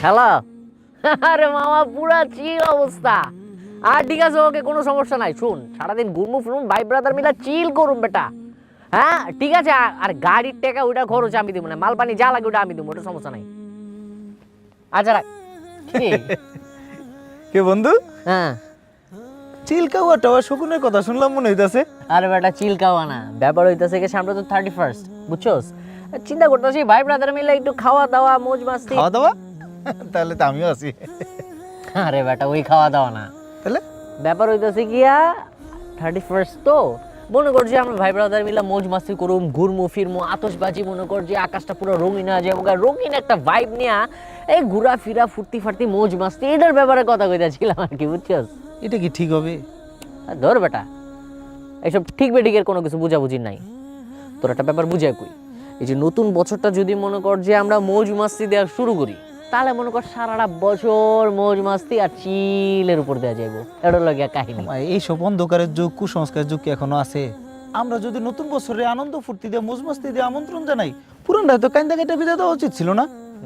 Hello. আরে মামা পুরা চিল অবস্থা। আর ঠিক আছে, ওকে, কোনো সমস্যা নাই। শুন, সারাদিন ঘুরমু ফিরুন, ভাই ব্রাদার মিলা চিল করুন বেটা। হ্যাঁ ঠিক আছে। আর গাড়ির টাকা ওইটা খরচ আমি দিব না, মাল পানি যা লাগে ওটা আমি দিব, ওটা সমস্যা নাই। আচ্ছা রাখ। কি কে বন্ধু? হ্যাঁ। চিলকাওয়া টাওয়া শকুনের কথা শুনলাম মনে হইতাছে। আরে বেটা চিল খাওয়া না, ব্যাপার হইতাছে কি, সামনে তো 31st, বুঝছস? চিন্তা করতেছি ভাই ব্রাদার মিলে একটু খাওয়া দাওয়া মোজ মাস্তি। খাওয়া দাওয়া? তাহলে তো আমিও আছি। আরে বেটা ওই খাওয়া দাওয়া না, তাহলে ব্যাপার হইতাছে গিয়া 31st তো মনে করছি আমরা ভাই ব্রাদার মিলে মোজ মাস্তি করুম, ঘুরমু ফিরমু, আতশবাজি, মনে কর যে আকাশটা পুরো রঙিন হয়ে যাবো, রঙিন একটা ভাইব নিয়া এই ঘুরা ফিরা ফুর্তি ফার্তি মোজ মাস্তি এটার ব্যাপারে কথা কইতাছিলাম আর কি, বুঝছস? এটা কি ঠিক হবে? ধর বেটা, এইসব ঠিক বেঠিকের কোনো কিছু বুঝাবুঝি নাই। তোর একটা ব্যাপার বুঝাই কই, এই যে নতুন বছরটা যদি মনে কর যে আমরা মৌজ মাস্তি দেওয়া শুরু করি, তাহলে মনে কর সারাটা বছর মৌজ মাস্তি আর চিলের উপর দেওয়া যাইব। এটা লাগে কাহিনী। এইসব অন্ধকারের যুগ, কুসংস্কারের যুগ কি এখনো আছে? আমরা যদি নতুন বছরে আনন্দ ফুর্তি দিয়ে মোজ মাস্তি দিয়ে আমন্ত্রণ জানাই, পুরানটা তো কাইন্দা কেটে বিদায় দেওয়া উচিত ছিল না?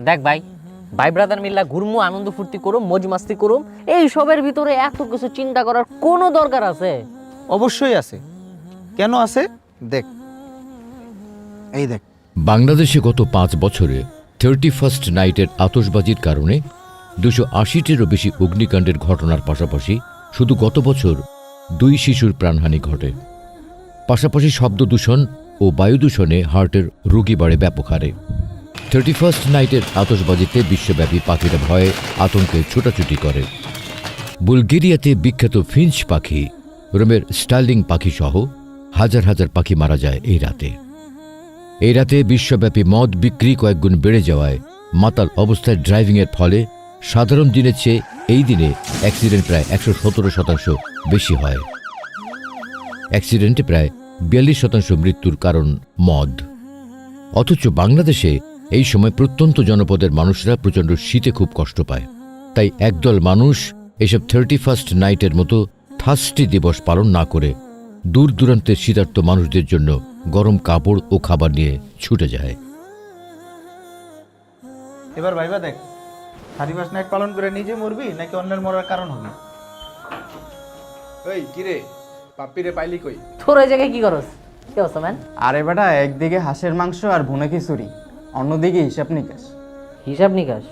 দেখ ভাই, ভাই ব্রাদার মিল্লা ঘুরমু, আনন্দ ফুর্তি করুম, মৌজ মাস্তি করুম, এই সবের ভিতরে এত কিছু চিন্তা করার কোনো দরকার আছে? অবশ্যই আছে। কেন আছে দেখ, এই দেখ। বাংলাদেশে গত 5 বছরে 31st নাইটের আতশবাজির কারণে 280টিরও বেশি অগ্নিকাণ্ডের ঘটনার পাশাপাশি শুধু গত বছর 2 শিশুর প্রাণহানি ঘটে। পাশাপাশি শব্দ দূষণ ও বায়ু দূষণে হার্টের রোগী বাড়ে ব্যাপক হারে। 31st নাইটের আতশবাজিতে বিশ্বব্যাপী পাখিরা ভয়ে আতঙ্কে ছোটাছুটি করে। বুলগেরিয়াতে বিখ্যাত ফিঞ্চ পাখি, রোমের স্টার্লিং পাখি সহ হাজার হাজার পাখি মারা যায় এই রাতে। এই রাতে বিশ্বব্যাপী মদ বিক্রি কয়েকগুণ বেড়ে যাওয়ায় মাতাল অবস্থায় ড্রাইভিংয়ের ফলে সাধারণ দিনের চেয়ে এই দিনে অ্যাক্সিডেন্ট প্রায় 117% বেশি হয়। অ্যাক্সিডেন্টে প্রায় 42% মৃত্যুর কারণ মদ। অথচ বাংলাদেশে এই সময় প্রত্যন্ত জনপদের মানুষরা প্রচণ্ড শীতে খুব কষ্ট পায়। তাই একদল মানুষ এসব 31st নাইটের মতো থার্স্টি দিবস পালন না করে দূর দূরান্তের শীতার্ত মানুষদের জন্য গরম কাপড় ও খাবার নিয়ে ছুটে যায়। এবার ভাইবা দেখ, 31st নাইট পালন করে নিজে মরবি নাকি অন্যের মরার কারণ হবি? ওই কিরে, পাপ্পিরে পাইলি কই? তোর ওই জায়গায় কি করস? কি অবস্থা ম্যান? আরে বেটা, একদিকে হাঁসের মাংস আর ভুনা খিচুড়ি, অন্যদিকে হিসাব নিকাশ। হিসাব নিকাশ?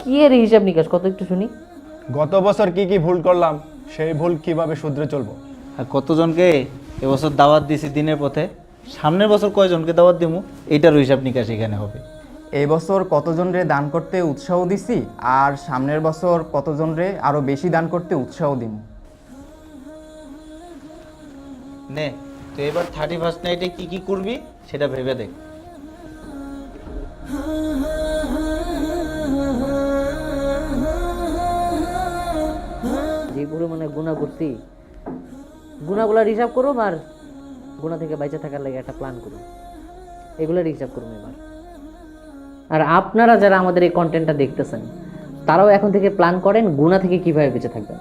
কি এর হিসাব নিকাশ, কত একটু শুনি। গত বছর কি কি ভুল করলাম, সেই ভুল কিভাবে শুধরে চলবো। আর কতজনকে এবছর দাওয়াত দিছি দিনের পথে, সামনের বছর কয়জনকে দাওয়াত দিমু, এইটারও হিসাব নিকাশ এখানে হবে। এই বছর কতজনরে দান করতে উৎসাহ দিছি, আর সামনের বছর কতজনরে আরো বেশি দান করতে উৎসাহ দিম। নে তো এবার 31st নাইটে কি কি করবি সেটা ভেবে দেখ। যে পরিমাণে গুণা করছি, গুণাগুলার হিসাব করুম, আর গুণা থেকে বাইচে থাকার লাগে একটা প্ল্যান করুম, এগুলোর হিসাব করুম এবার। আর আপনারা যারা আমাদের এই কন্টেন্টটা দেখতেছেন, তারাও এখন থেকে প্ল্যান করেন গুণা থেকে কিভাবে বেঁচে থাকবেন।